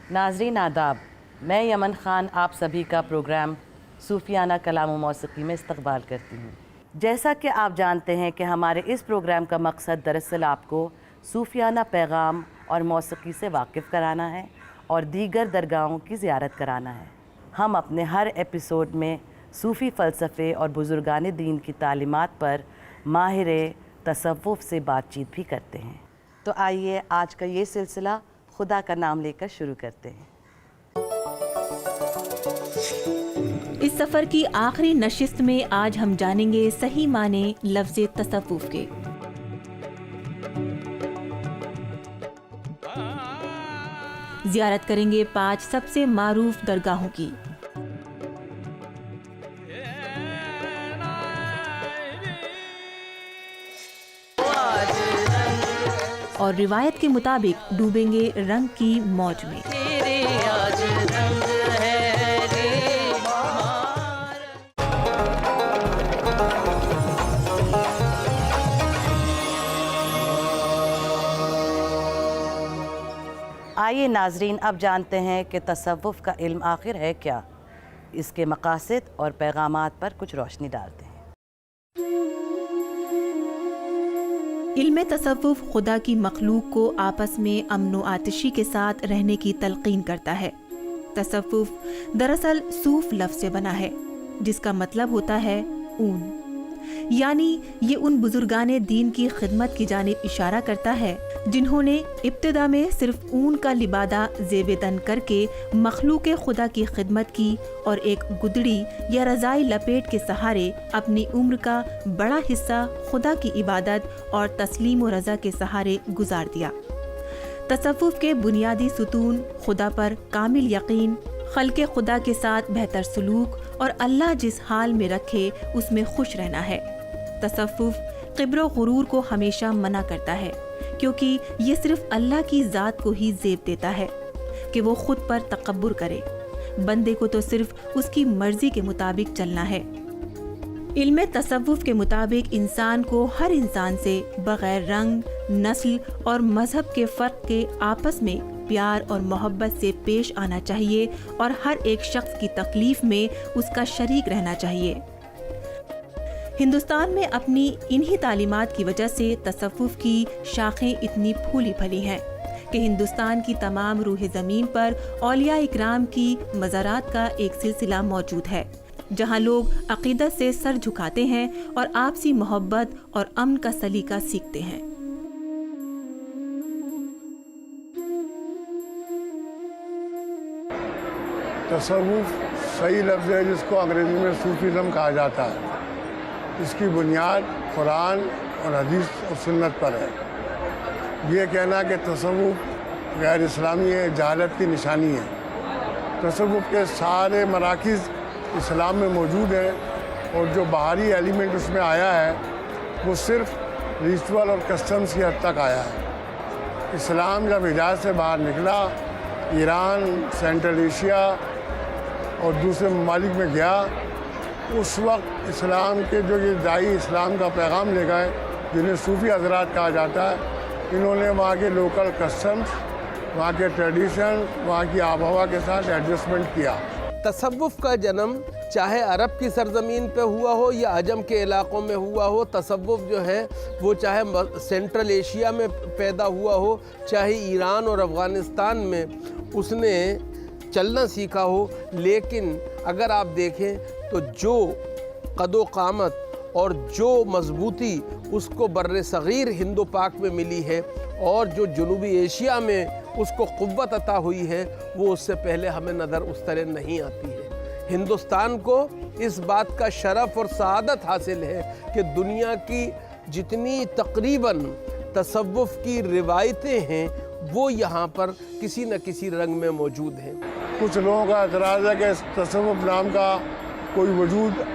नाज़रीन आदाब, मैं यमन ख़ान आप सभी का प्रोग्राम सूफियाना कलाम व मौसीक़ी में इस्तक़बाल करती हूँ। जैसा कि आप जानते हैं कि हमारे इस प्रोग्राम का मकसद दरअसल आपको सूफियाना पैगाम और मौसीक़ी से वाकिफ़ कराना है और दीगर दरगाहों की ज़ियारत कराना है। हम अपने हर एपिसोड में सूफ़ी फ़लसफ़े और बुज़ुर्गान दीन की तालीमात पर माहिर तसव्वुफ़ से बातचीत भी करते हैं। तो आइए आज का ये सिलसिला खुदा का नाम लेकर शुरू करते हैं। इस सफ़र की आखिरी नशिस्त में आज हम जानेंगे सही माने लफ्ज़ तसव्वुफ़ के। ज़ियारत करेंगे 5 सबसे मारूफ दरगाहों की। और रिवायत के मुताबिक डूबेंगे रंग की मौज में। आइए नाजरीन, अब जानते हैं कि तसव्वुफ़ का इल्म आखिर है क्या। इसके मकासद और पैगामात पर कुछ रोशनी डालते हैं। इल्म तसव्वुफ़ खुदा की मखलूक को आपस में अमन व आतिशी के साथ रहने की तलक़ीन करता है। तसव्वुफ़ दरअसल सूफ़ लफ्ज़ से बना है, जिसका मतलब होता है ऊन। यानी ये उन बुजुर्गाने दीन की खिदमत की जानिब इशारा करता है जिन्होंने इब्तिदा में सिर्फ ऊन का लिबादा ज़ेब-ए-तन करके मखलूक खुदा की खिदमत की और एक गुदड़ी या रज़ाई लपेट के सहारे अपनी उम्र का बड़ा हिस्सा खुदा की इबादत और तस्लीम व रज़ा के सहारे गुजार दिया। तसव्वुफ़ के बुनियादी सुतून खुदा पर कामिल यकीन, खल्क़े खुदा के साथ बेहतर सलूक और अल्लाह जिस हाल में रखे उसमें खुश रहना है। तसव्वुफ़ किब्र व गुरूर को हमेशा मना करता है, क्योंकि ये सिर्फ अल्लाह की ज़ात को ही ज़ेब देता है कि वो खुद पर तकब्बुर करे। बंदे को तो सिर्फ उसकी मर्जी के मुताबिक चलना है। इल्म तसव्वुफ़ के मुताबिक इंसान को हर इंसान से बग़ैर रंग, नस्ल और मज़हब के फ़र्क के आपस में प्यार और मोहब्बत से पेश आना चाहिए और हर एक शख्स की तकलीफ़ में उसका शरीक रहना चाहिए। हिंदुस्तान में अपनी इन्हीं तालीमात की वजह से तसव्वुफ़ की शाखें इतनी फूली फली हैं कि हिंदुस्तान की तमाम रूह ज़मीन पर औलिया इकराम की मज़ारात का एक सिलसिला मौजूद है, जहां लोग अक़ीदत से सर झुकाते हैं और आपसी मोहब्बत और अमन का सलीका सीखते हैं। तसव्वुफ़ सही लफ्ज़ है जिसको अंग्रेज़ी में सूफ़ीज़म कहा जाता है। इसकी बुनियाद कुरान और हदीस और सुन्नत पर है। ये कहना कि तसव्वुफ़ गैर इस्लामी है, जहालत की निशानी है। तसव्वुफ़ के सारे मराकिज़ इस्लाम में मौजूद हैं और जो बाहरी एलिमेंट उसमें आया है वो सिर्फ रिचुअल और कस्टम्स की हद तक आया है। इस्लाम जब हिजाज़ से बाहर निकला, ईरान, सेंट्रल एशिया और दूसरे ममालिक में गया, उस वक्त इस्लाम के जो ये दाई इस्लाम का पैगाम ले गए, जिन्हें सूफ़ी हज़रात कहा जाता है, इन्होंने वहाँ के लोकल कस्टम्स, वहाँ के ट्रेडिशन, वहाँ की आबहवा के साथ एडजस्टमेंट किया। तसव्वुफ़ का जन्म चाहे अरब की सरज़मीन पे हुआ हो या अजम के इलाक़ों में हुआ हो, तसव्वुफ़ जो है वो चाहे सेंट्रल एशिया में पैदा हुआ हो, चाहे ईरान और अफ़गानिस्तान में उसने चलना सीखा हो। लेकिन अगर आप देखें तो जो कदो क़ामत और जो मजबूती उसको बर्रे सग़ीर हिंदो पाक में मिली है और जो जनूबी एशिया में उसको क़ुव्वत अता हुई है, वो उससे पहले हमें नज़र उस तरह नहीं आती है। हिंदुस्तान को इस बात का शरफ़ और सआदत हासिल है कि दुनिया की जितनी तकरीबन तसव्वुफ़ की रिवायतें हैं वो यहाँ पर किसी न किसी रंग में मौजूद हैं। कुछ लोगों का एतराज़ है कि तसव्वुफ़ नाम का कोई वजूद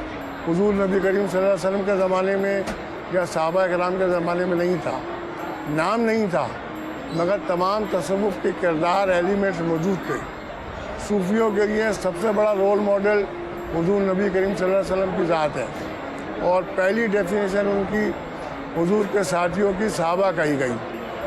हुज़ूर नबी करीम सल्लल्लाहु अलैहि वसल्लम के ज़माने में या सहाबा किराम के ज़माने में नहीं था। नाम नहीं था, मगर तमाम तसव्वुफ़ के किरदार एलिमेंट्स मौजूद थे। सूफियों के लिए सबसे बड़ा रोल मॉडल हुज़ूर नबी करीम सल्लल्लाहु अलैहि वसल्लम की ज़ात है और पहली डेफिनेशन उनकी हुज़ूर के साथियों की सहाबा कही गई।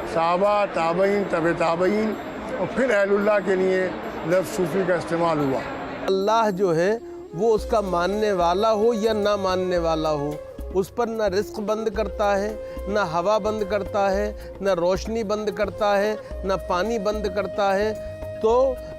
सहाबा, ताबईन, तबे ताबईन और फिर अहलुल्लाह के लिए लफ्ज़ सूफ़ी का इस्तेमाल हुआ। अल्लाह जो है वो उसका मानने वाला हो या ना मानने वाला हो, उस पर ना रिस्क बंद करता है, ना हवा बंद करता है, ना रोशनी बंद करता है, ना पानी बंद करता है। तो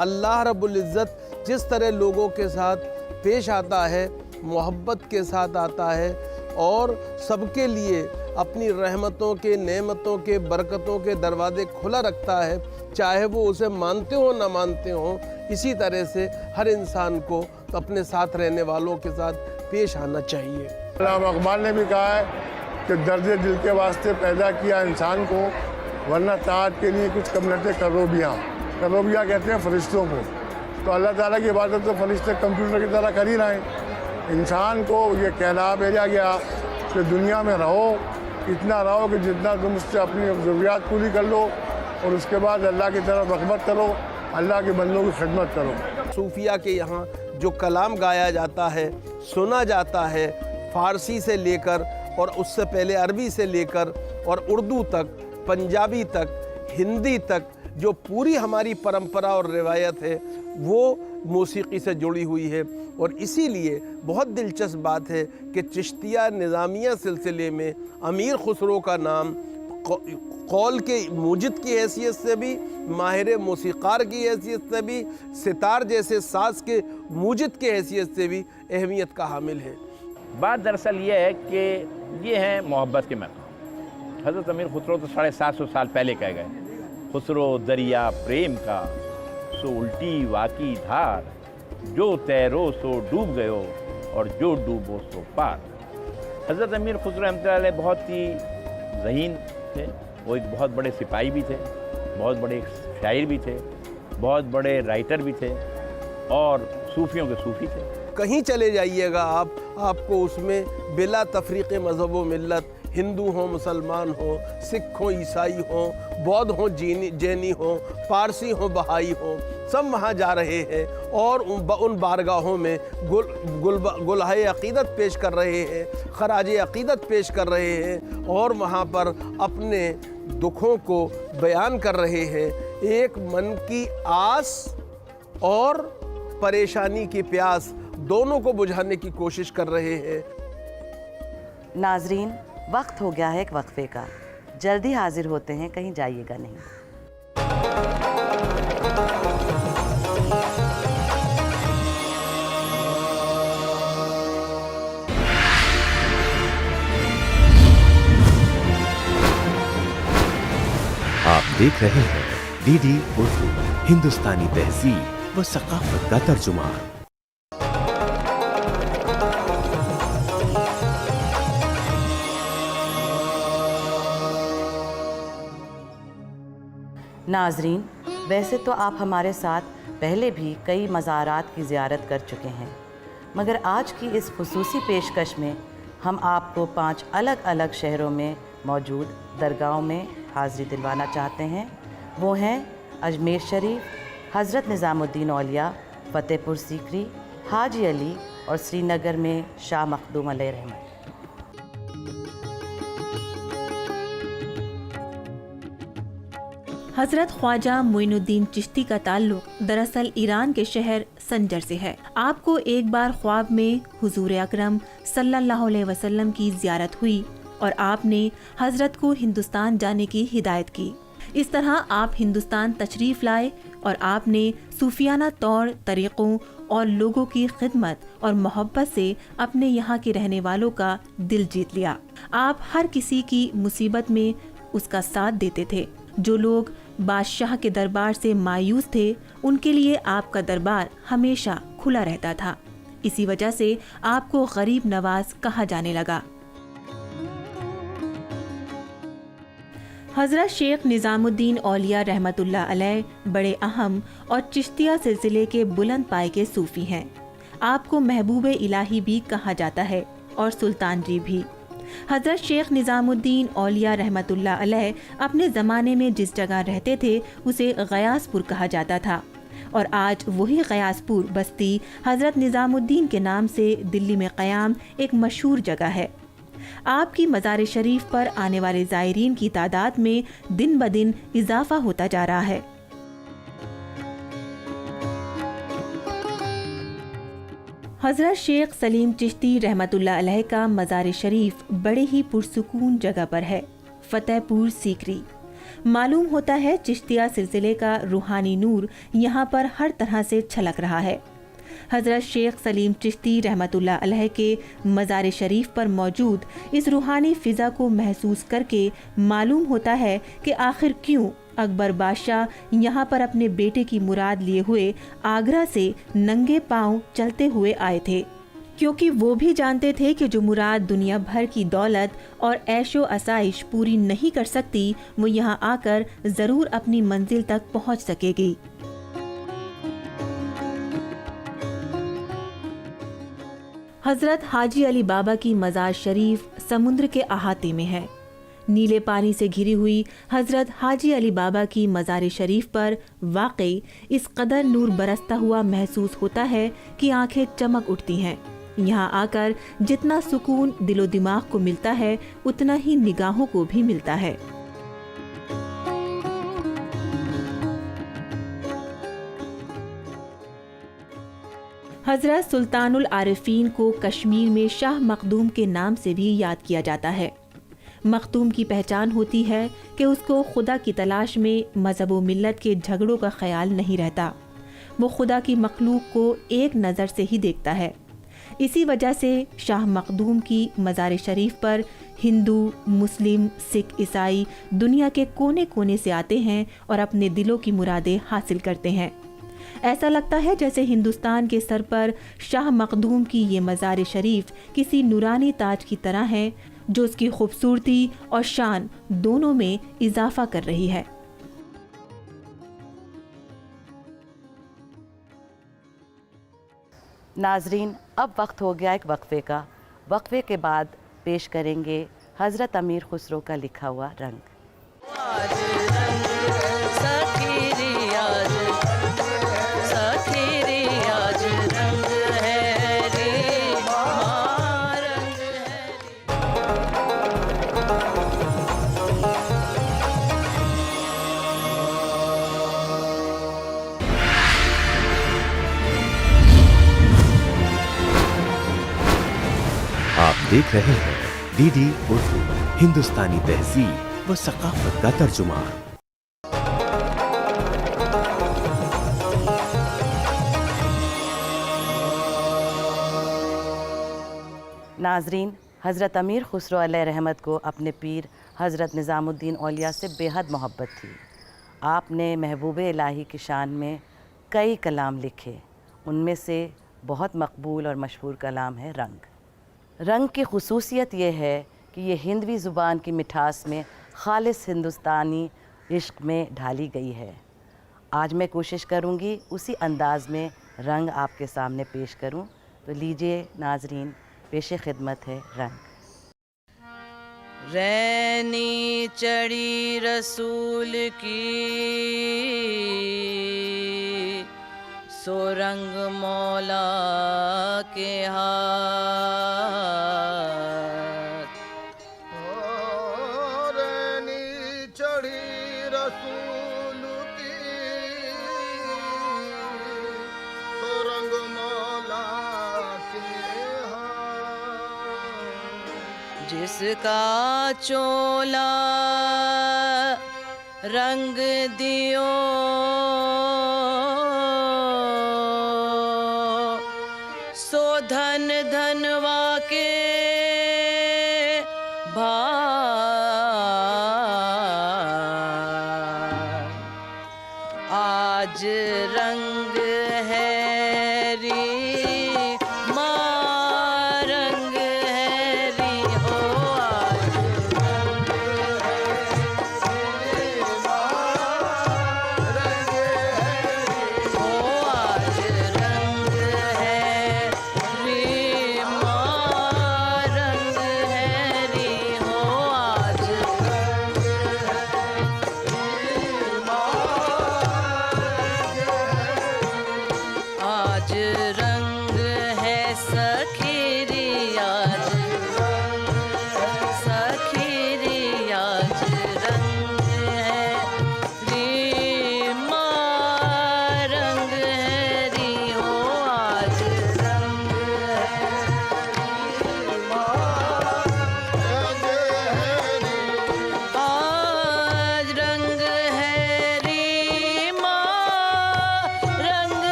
अल्लाह रब्बुल इज़्ज़त जिस तरह लोगों के साथ पेश आता है, मोहब्बत के साथ आता है और सबके लिए अपनी रहमतों के, नेमतों के, बरकतों के दरवाजे खुला रखता है, चाहे वो उसे मानते हो ना मानते हो। इसी तरह से हर इंसान को अपने साथ रहने वालों के साथ पेश आना चाहिए। अल्लामा इक़बाल ने भी कहा है कि दर्द दिल के वास्ते पैदा किया इंसान को, वरना ताअत के लिए कुछ कम रहते करोबियाँ कहते हैं फरिश्तों को। तो अल्लाह ताला की इबादत तो फरिश्ते कंप्यूटर की तरह कर ही रहे हैं। इंसान को ये कहला भेजा गया कि दुनिया में रहो, इतना रहो कि जितना तुम उससे अपनी ज़रूरियात पूरी कर लो और उसके बाद अल्लाह की तरफ रग़बत करो, अल्लाह के बंदों की खिदमत करो। सूफिया के यहाँ जो कलाम गाया जाता है, सुना जाता है, फ़ारसी से लेकर और उससे पहले अरबी से लेकर और उर्दू तक, पंजाबी तक, हिंदी तक, जो पूरी हमारी परंपरा और रिवायत है वो मौसीकी से जुड़ी हुई है। और इसीलिए बहुत दिलचस्प बात है कि चिश्तिया निज़ामिया सिलसिले में अमीर खुसरो का नाम कौल के मूजिद की हैसियत से भी, माहिर मौसीकार की हैसियत से भी, सितार जैसे साज के मूजिद की हैसियत से भी अहमियत का हामिल है। बात दरअसल ये है कि ये हैं मोहब्बत के मकाम। हज़रत अमीर खुसरो तो 750 साल पहले कह गए, खुसरो दरिया प्रेम का, सो उल्टी वाकी धार, जो तैरो सो डूब गयो और जो डूबो सो पार। हज़रत अमीर खुसरो रहमतुल्लाह अलैह बहुत ही ज़हीन थे। वो एक बहुत बड़े सिपाही भी थे, बहुत बड़े शायर भी थे, बहुत बड़े राइटर भी थे और सूफियों के सूफी थे। कहीं चले जाइएगा आप, आपको उसमें बिला तफरीक़ मज़हब व मिल्लत, हिंदू हो, मुसलमान हो, सिख हो, ईसाई हो, बौद्ध हो, जैनी हो, पारसी हो, बहाई हो, सब वहाँ जा रहे हैं और उन बारगाहों में गुलहाए अक़ीदत पेश कर रहे हैं, खराज अक़ीदत पेश कर रहे हैं और वहाँ पर अपने दुखों को बयान कर रहे हैं। एक मन की आस और परेशानी की प्यास दोनों को बुझाने की कोशिश कर रहे हैं। नाजरीन, वक्त हो गया है एक वक्फे का। जल्दी हाजिर होते हैं, कहीं जाइएगा नहीं। आप देख रहे हैं डीडी उर्दू, हिंदुस्तानी तहजीब व सकाफत का तर्जुमान। नाजरीन, वैसे तो आप हमारे साथ पहले भी कई मज़ारात की ज़ियारत कर चुके हैं, मगर आज की इस खुसूसी पेशकश में हम आपको 5 अलग अलग शहरों में मौजूद दरगाहों में हाज़िरी दिलवाना चाहते हैं। वो हैं अजमेर शरीफ, हज़रत निज़ामुद्दीन औलिया, फ़तेहपुर सीकरी, हाजी अली और श्रीनगर में शाह मखदूम अलैहि रहमत। हज़रत ख्वाजा मोइनुद्दीन चिश्ती का ताल्लुक दरअसल ईरान के शहर संजर से है। आपको एक बार ख्वाब में हुजूर अकरम सल्लल्लाहु अलैहि वसल्लम की ज़ियारत हुई और आपने हज़रत को हिंदुस्तान जाने की हिदायत की। इस तरह आप हिंदुस्तान तशरीफ़ लाए और आपने सूफियाना तौर तरीक़ों और लोगों की खिदमत और मोहब्बत से अपने यहाँ के रहने वालों का दिल जीत लिया। आप हर किसी की मुसीबत में उसका साथ देते थे। जो लोग बादशाह के दरबार से मायूस थे, उनके लिए आपका दरबार हमेशा खुला रहता था। इसी वजह से आपको गरीब नवाज कहा जाने लगा। हज़रत शेख निज़ामुद्दीन औलिया रहमतुल्लाह अलैह बड़े अहम और चिश्तिया सिलसिले के बुलंद पाए के सूफ़ी हैं। आपको महबूब इलाही भी कहा जाता है और सुल्तान जी भी। हज़रत शेख निज़ामुद्दीन औलिया रहमतुल्लाह अलैह अपने ज़माने में जिस जगह रहते थे उसे गयासपुर कहा जाता था और आज वही गयासपुर बस्ती हज़रत निज़ामुद्दीन के नाम से दिल्ली में क़याम एक मशहूर जगह है। आपकी मज़ार शरीफ पर आने वाले ज़ायरीन की तादाद में दिन ब दिन इजाफ़ा होता जा रहा है। हज़रत शेख सलीम चिश्ती रहमतुल्लाह अलैह का मज़ार शरीफ बड़े ही पुरसुकून जगह पर है, फतेहपुर सीकरी। मालूम होता है चिश्तिया सिलसिले का रूहानी नूर यहाँ पर हर तरह से छलक रहा है। हज़रत शेख सलीम चिश्ती रहमतुल्लाह अलैह के मज़ार शरीफ पर मौजूद इस रूहानी फ़िज़ा को महसूस करके मालूम होता है कि आखिर क्यों अकबर बादशाह यहाँ पर अपने बेटे की मुराद लिए हुए आगरा से नंगे पांव चलते हुए आए थे, क्योंकि वो भी जानते थे कि जो मुराद दुनिया भर की दौलत और ऐशो आसाइश पूरी नहीं कर सकती, वो यहाँ आकर ज़रूर अपनी मंजिल तक पहुँच सकेगी। हज़रत हाजी अली बाबा की मज़ार शरीफ समुद्र के अहाते में है। नीले पानी से घिरी हुई हज़रत हाजी अली बाबा की मज़ार शरीफ पर वाकई इस कदर नूर बरसता हुआ महसूस होता है कि आंखें चमक उठती हैं। यहाँ आकर जितना सुकून दिलो दिमाग को मिलता है, उतना ही निगाहों को भी मिलता है। हज़रत सुल्तानुल आरिफीन को कश्मीर में शाह मखदूम के नाम से भी याद किया जाता है। मखदूम की पहचान होती है कि उसको खुदा की तलाश में मज़हब व मिल्लत के झगड़ों का ख्याल नहीं रहता। वो खुदा की मखलूक को एक नज़र से ही देखता है। इसी वजह से शाह मखदूम की मज़ार शरीफ पर हिंदू, मुस्लिम, सिख, ईसाई दुनिया के कोने कोने से आते हैं और अपने दिलों की मुरादें हासिल करते हैं। ऐसा लगता है जैसे हिंदुस्तान के सर पर शाह मखदूम की ये मज़ार शरीफ किसी नूरानी ताज की तरह है, जो उसकी खूबसूरती और शान दोनों में इजाफा कर रही है। नाजरीन, अब वक्त हो गया एक वक्फे का। वक्फे के बाद पेश करेंगे हज़रत अमीर खुसरो का लिखा हुआ रंग। आप देख रहे हैं डीडी उर्दू, हिंदुस्तानी तहजीब व सकाफत का तर्जुमा। नाजरीन, हज़रत अमीर खुसरो अलैहि रहमत को अपने पीर हज़रत निज़ामुद्दीन औलिया से बेहद मोहब्बत थी। आपने महबूब इलाही की शान में कई कलाम लिखे। उनमें से बहुत मकबूल और मशहूर कलाम है रंग। रंग की खुसूसियत ये है कि ये हिंदवी ज़ुबान की मिठास में खालिस हिंदुस्तानी इश्क में ढाली गई है। आज मैं कोशिश करूँगी उसी अंदाज़ में रंग आपके सामने पेश करूँ। तो लीजिए नाजरीन, पेश खिदमत है रंग। रैनी चढ़ी रसूल की सो रंग मौला के हाथ, रैनी चढ़ी रसूल की तो रंग मौला के हाथ, जिसका चोला रंग दियो सो धन धनवा के भाग। आज रंग है री माँ रंग है री हो, आज रंग है री माँ रंग है री हो, आज रंग है री माँ रंग है री हो,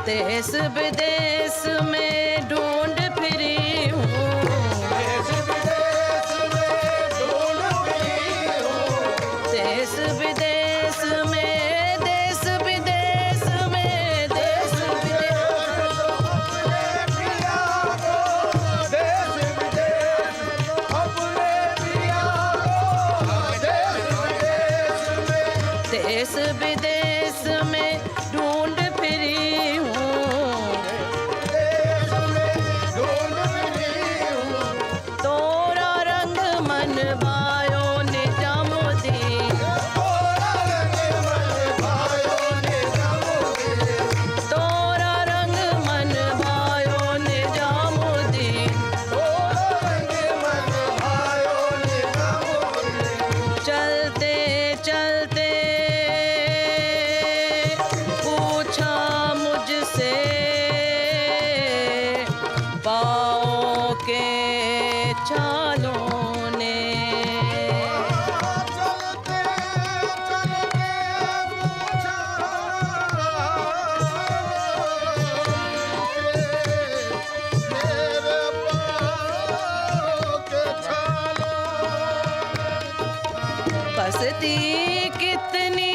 देश विदेश में ढूंढ फिरी हूँ, देश विदेश में ढूंढ फिरी हूँ, देश विदेश में, देश विदेश में, देश विदेश अपने पिया को, देश विदेश अपने पिया को, देश विदेश में ढूंढ फिरी हूँ, देश में ढूंढ फिरी हूँ, तोरा रंग मन भायो निजामुद्दीन, तोरा रंग मन भायो निजामुद्दीन, तोरा रंग मन भायो निजामुद्दीन, तोरा रंग मन भायो निजामुद्दीन। चलते चलते पूछा मुझसे पाँव के छालों ने, चलते चलते पूछा मेरे पाँव के छालों, बसती कितनी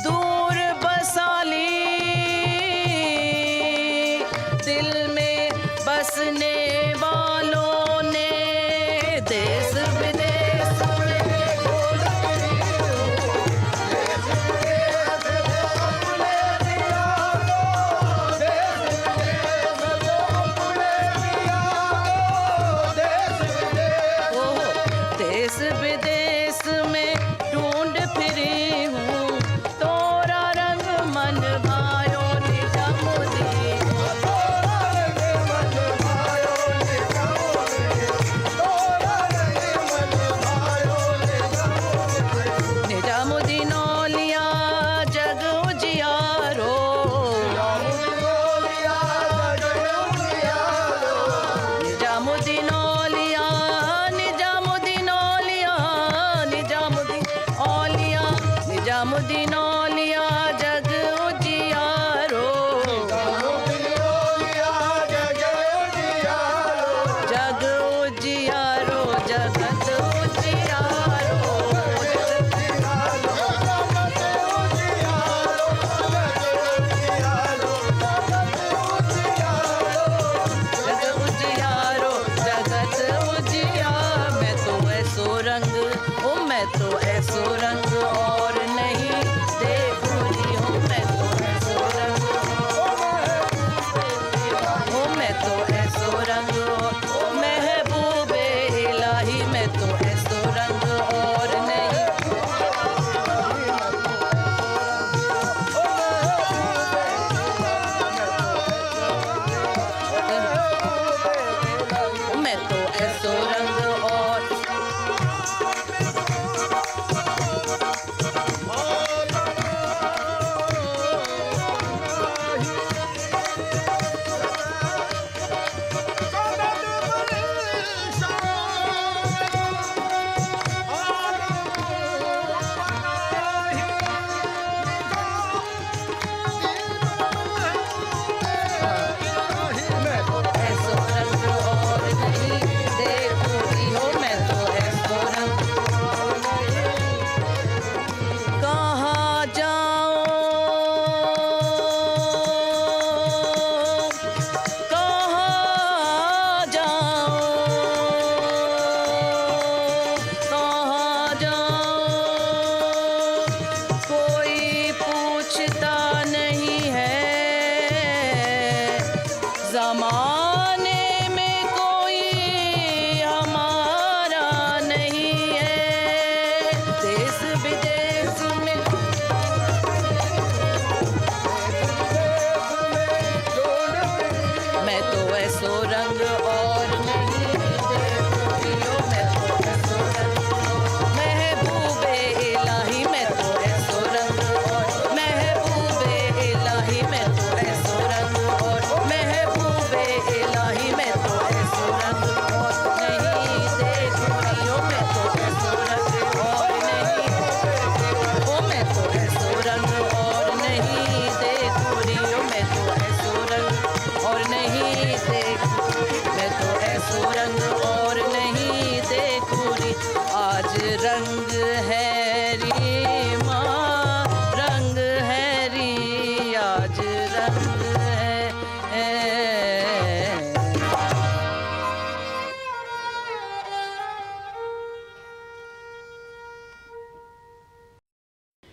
दूर बसाली, दिल में बसने वालों ने, देश विदेश में ढूंढ फिरी हूँ, देश विदेश अपने पिया को, देश विदेश अपने पिया को, देश विदेश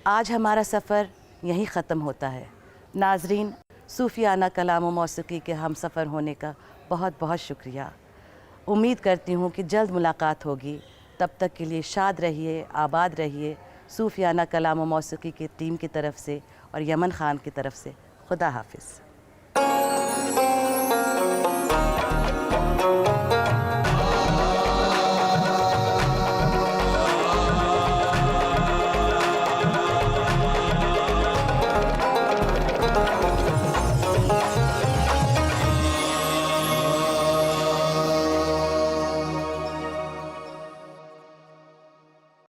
आज हमारा सफ़र यहीं ख़त्म होता है। नाजरीन, सूफियाना कलाम व मौसीक़ी के हम सफ़र होने का बहुत बहुत शुक्रिया। उम्मीद करती हूँ कि जल्द मुलाकात होगी। तब तक के लिए शाद रहिए, आबाद रहिए। सूफियाना कलाम व मौसीक़ी की टीम की तरफ से और यमन ख़ान की तरफ से खुदा हाफिज़।